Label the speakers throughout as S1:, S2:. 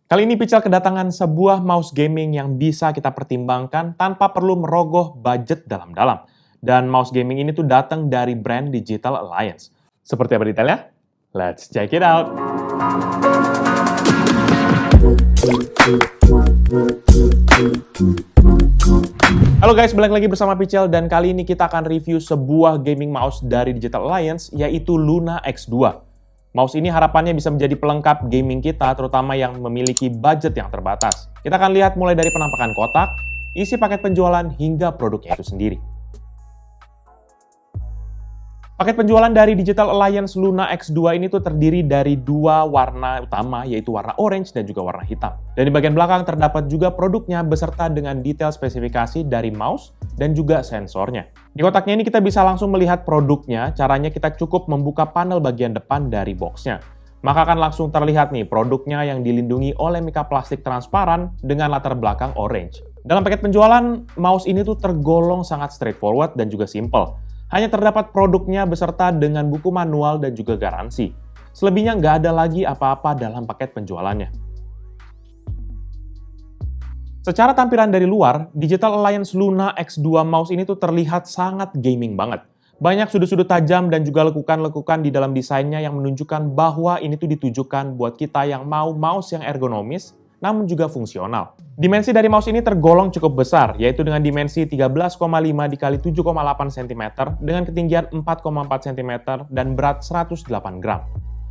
S1: Kali ini Pical kedatangan sebuah mouse gaming yang bisa kita pertimbangkan tanpa perlu merogoh budget dalam-dalam. Dan mouse gaming ini tuh datang dari brand Digital Alliance. Seperti apa detailnya? Let's check it out! Halo guys, balik lagi bersama Pical dan kali ini kita akan review sebuah gaming mouse dari Digital Alliance yaitu Luna X2. Mouse ini harapannya bisa menjadi pelengkap gaming kita, terutama yang memiliki budget yang terbatas. Kita akan lihat mulai dari penampakan kotak, isi paket penjualan, hingga produknya itu sendiri. Paket penjualan dari Digital Alliance Luna X2 ini tuh terdiri dari dua warna utama, yaitu warna orange dan juga warna hitam. Dan di bagian belakang terdapat juga produknya beserta dengan detail spesifikasi dari mouse dan juga sensornya. Di kotaknya ini kita bisa langsung melihat produknya, caranya kita cukup membuka panel bagian depan dari boxnya. Maka akan langsung terlihat nih produknya yang dilindungi oleh mika plastik transparan dengan latar belakang orange. Dalam paket penjualan, mouse ini tuh tergolong sangat straightforward dan juga simple. Hanya terdapat produknya beserta dengan buku manual dan juga garansi. Selebihnya nggak ada lagi apa-apa dalam paket penjualannya. Secara tampilan dari luar, Digital Alliance Luna X2 mouse ini tuh terlihat sangat gaming banget. Banyak sudut-sudut tajam dan juga lekukan-lekukan di dalam desainnya yang menunjukkan bahwa ini tuh ditujukan buat kita yang mau mouse yang ergonomis, namun juga fungsional. Dimensi dari mouse ini tergolong cukup besar, yaitu dengan dimensi 13,5 x 7,8 cm dengan ketinggian 4,4 cm dan berat 108 gram.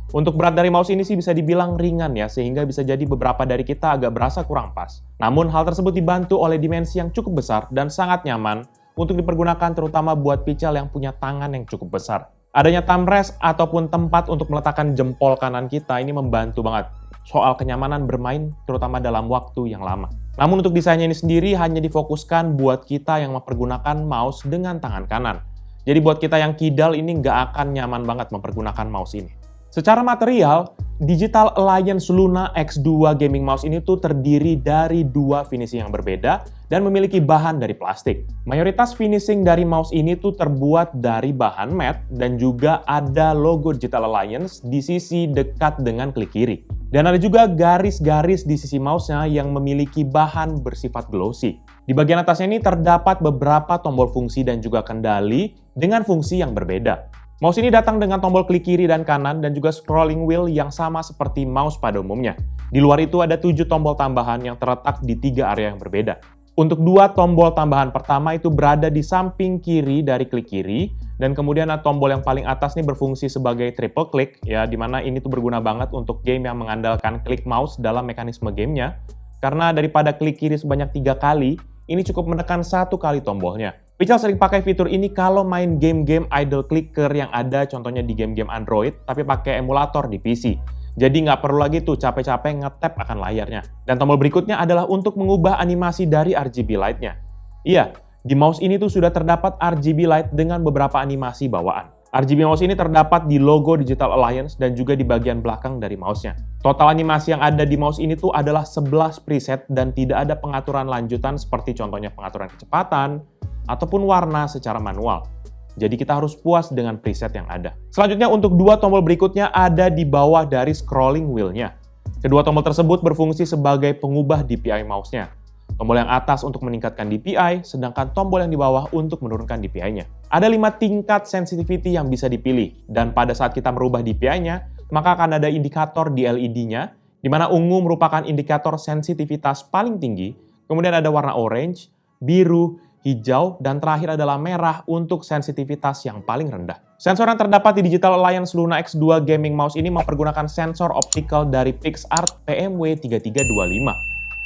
S1: Untuk berat dari mouse ini sih bisa dibilang ringan ya, sehingga bisa jadi beberapa dari kita agak berasa kurang pas. Namun hal tersebut dibantu oleh dimensi yang cukup besar dan sangat nyaman untuk dipergunakan terutama buat Pical yang punya tangan yang cukup besar. Adanya thumb rest ataupun tempat untuk meletakkan jempol kanan kita ini membantu banget soal kenyamanan bermain terutama dalam waktu yang lama. Namun untuk desainnya ini sendiri hanya difokuskan buat kita yang mempergunakan mouse dengan tangan kanan. Jadi buat kita yang kidal ini nggak akan nyaman banget mempergunakan mouse ini. Secara material, Digital Alliance Luna X2 gaming mouse ini tuh terdiri dari dua finishing yang berbeda dan memiliki bahan dari plastik. Mayoritas finishing dari mouse ini tuh terbuat dari bahan matte dan juga ada logo Digital Alliance di sisi dekat dengan klik kiri. Dan ada juga garis-garis di sisi mouse-nya yang memiliki bahan bersifat glossy. Di bagian atasnya ini terdapat beberapa tombol fungsi dan juga kendali dengan fungsi yang berbeda. Mouse ini datang dengan tombol klik kiri dan kanan dan juga scrolling wheel yang sama seperti mouse pada umumnya. Di luar itu ada 7 tombol tambahan yang terletak di 3 area yang berbeda. Untuk 2 tombol tambahan pertama itu berada di samping kiri dari klik kiri, dan kemudian ada tombol yang paling atas nih berfungsi sebagai triple click, ya, dimana ini tuh berguna banget untuk game yang mengandalkan klik mouse dalam mekanisme gamenya, karena daripada klik kiri sebanyak 3 kali, ini cukup menekan 1 kali tombolnya. Pical sering pakai fitur ini kalau main game-game idle clicker yang ada contohnya di game-game Android, tapi pakai emulator di PC. Jadi nggak perlu lagi tuh capek-capek nge-tap akan layarnya. Dan tombol berikutnya adalah untuk mengubah animasi dari RGB light-nya. Iya, di mouse ini tuh sudah terdapat RGB light dengan beberapa animasi bawaan. RGB mouse ini terdapat di logo Digital Alliance dan juga di bagian belakang dari mouse-nya. Total animasi yang ada di mouse ini tuh adalah 11 preset dan tidak ada pengaturan lanjutan seperti contohnya pengaturan kecepatan ataupun warna secara manual. Jadi kita harus puas dengan preset yang ada. Selanjutnya untuk 2 tombol berikutnya ada di bawah dari scrolling wheel-nya. Kedua tombol tersebut berfungsi sebagai pengubah DPI mouse-nya. Tombol yang atas untuk meningkatkan DPI, sedangkan tombol yang di bawah untuk menurunkan DPI-nya. Ada 5 tingkat sensitivity yang bisa dipilih, dan pada saat kita merubah DPI-nya, maka akan ada indikator di LED-nya, di mana ungu merupakan indikator sensitivitas paling tinggi, kemudian ada warna orange, biru, hijau, dan terakhir adalah merah untuk sensitivitas yang paling rendah. Sensor yang terdapat di Digital Alliance Luna X2 gaming mouse ini mempergunakan sensor optical dari PixArt PMW3325,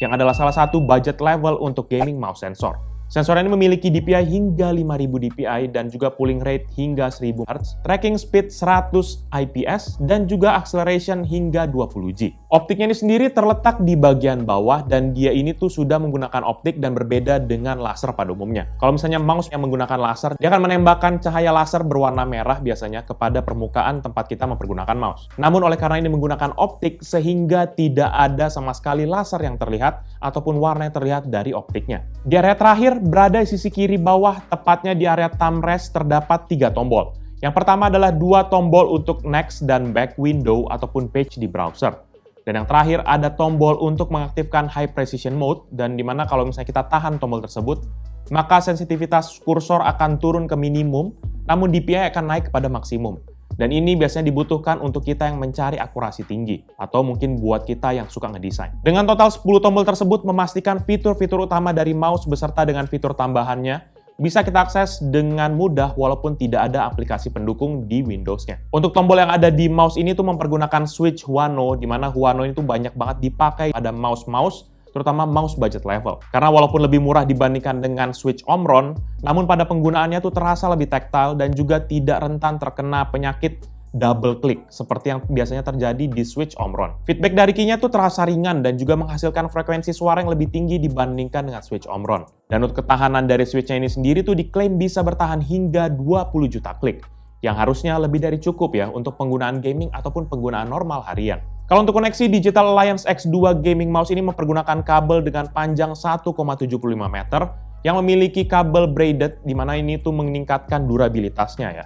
S1: yang adalah salah satu budget level untuk gaming mouse sensor. Sensor ini memiliki DPI hingga 5000 DPI dan juga pulling rate hingga 1000 Hz, tracking speed 100 IPS, dan juga acceleration hingga 20G. Optiknya ini sendiri terletak di bagian bawah dan dia ini tuh sudah menggunakan optik dan berbeda dengan laser pada umumnya. Kalau misalnya mouse yang menggunakan laser, dia akan menembakkan cahaya laser berwarna merah biasanya kepada permukaan tempat kita mempergunakan mouse. Namun oleh karena ini menggunakan optik sehingga tidak ada sama sekali laser yang terlihat ataupun warna yang terlihat dari optiknya. Di area terakhir berada di sisi kiri bawah, tepatnya di area thumb rest terdapat 3 tombol. Yang pertama adalah 2 tombol untuk next dan back window ataupun page di browser. Dan yang terakhir ada tombol untuk mengaktifkan High Precision Mode, dan dimana kalau misalnya kita tahan tombol tersebut, maka sensitivitas kursor akan turun ke minimum, namun DPI akan naik kepada maksimum. Dan ini biasanya dibutuhkan untuk kita yang mencari akurasi tinggi, atau mungkin buat kita yang suka ngedesain. Dengan total 10 tombol tersebut memastikan fitur-fitur utama dari mouse beserta dengan fitur tambahannya bisa kita akses dengan mudah walaupun tidak ada aplikasi pendukung di Windows-nya. Untuk tombol yang ada di mouse ini tuh mempergunakan switch Huano, di mana Huano itu banyak banget dipakai pada mouse-mouse, terutama mouse budget level. Karena walaupun lebih murah dibandingkan dengan switch Omron, namun pada penggunaannya tuh terasa lebih tactile dan juga tidak rentan terkena penyakit double click seperti yang biasanya terjadi di switch Omron. Feedback dari key-nya tuh terasa ringan dan juga menghasilkan frekuensi suara yang lebih tinggi dibandingkan dengan switch Omron. Dan untuk ketahanan dari switch-nya ini sendiri tuh diklaim bisa bertahan hingga 20 juta klik, yang harusnya lebih dari cukup ya untuk penggunaan gaming ataupun penggunaan normal harian. Kalau untuk koneksi, Digital Alliance X2 Gaming Mouse ini mempergunakan kabel dengan panjang 1,75 meter yang memiliki kabel braided, di mana ini tuh meningkatkan durabilitasnya ya.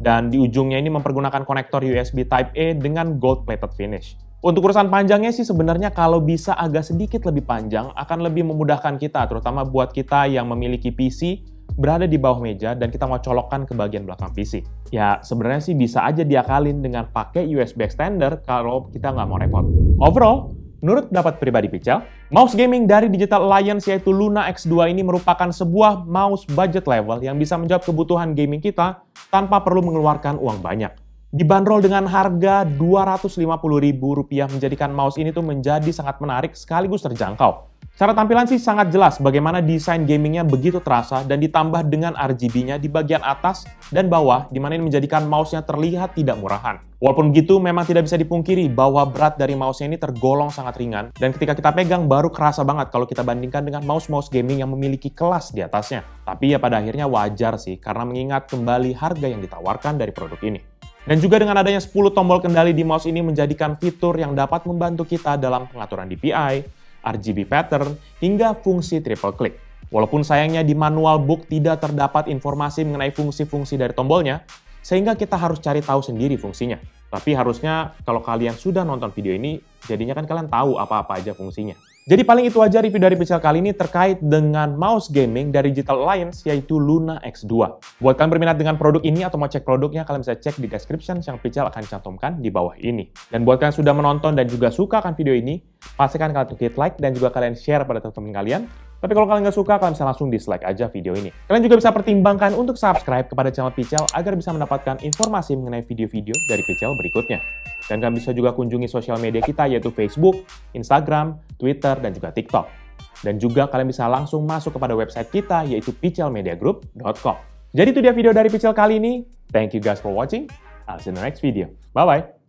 S1: Dan di ujungnya ini mempergunakan konektor USB Type-A dengan gold-plated finish. Untuk urusan panjangnya sih sebenarnya kalau bisa agak sedikit lebih panjang akan lebih memudahkan kita, terutama buat kita yang memiliki PC berada di bawah meja dan kita mau colokkan ke bagian belakang PC. Ya sebenarnya sih bisa aja diakalin dengan pakai USB extender kalau kita nggak mau repot. Overall, menurut pendapat pribadi Pichel, mouse gaming dari Digital Alliance yaitu Luna X2 ini merupakan sebuah mouse budget level yang bisa menjawab kebutuhan gaming kita tanpa perlu mengeluarkan uang banyak. Dibanderol dengan harga Rp250.000 menjadikan mouse ini tuh menjadi sangat menarik sekaligus terjangkau. Secara tampilan sih sangat jelas bagaimana desain gamingnya begitu terasa dan ditambah dengan RGB-nya di bagian atas dan bawah, di mana ini menjadikan mouse-nya terlihat tidak murahan. Walaupun begitu, memang tidak bisa dipungkiri bahwa berat dari mouse-nya ini tergolong sangat ringan, dan ketika kita pegang baru kerasa banget kalau kita bandingkan dengan mouse-mouse gaming yang memiliki kelas di atasnya. Tapi ya pada akhirnya wajar sih, karena mengingat kembali harga yang ditawarkan dari produk ini. Dan juga dengan adanya 10 tombol kendali di mouse ini menjadikan fitur yang dapat membantu kita dalam pengaturan DPI, RGB pattern, hingga fungsi triple click. Walaupun sayangnya di manual book tidak terdapat informasi mengenai fungsi-fungsi dari tombolnya, sehingga kita harus cari tahu sendiri fungsinya. Tapi harusnya kalau kalian sudah nonton video ini, jadinya kan kalian tahu apa-apa aja fungsinya. Jadi paling itu aja review dari Pichel kali ini terkait dengan mouse gaming dari Digital Alliance yaitu Luna X2. Buat kalian berminat dengan produk ini atau mau cek produknya, kalian bisa cek di description yang Pichel akan cantumkan di bawah ini. Dan buat kalian yang sudah menonton dan juga suka akan video ini, pastikan kalian klik like dan juga kalian share pada teman-teman kalian. Tapi kalau kalian nggak suka, kalian bisa langsung dislike aja video ini. Kalian juga bisa pertimbangkan untuk subscribe kepada channel Pichel agar bisa mendapatkan informasi mengenai video-video dari Pichel berikutnya. Dan kalian bisa juga kunjungi sosial media kita yaitu Facebook, Instagram, Twitter, dan juga TikTok. Dan juga kalian bisa langsung masuk kepada website kita yaitu pichelmediagroup.com. Jadi itu dia video dari Pichel kali ini. Thank you guys for watching. I'll see you in the next video. Bye-bye.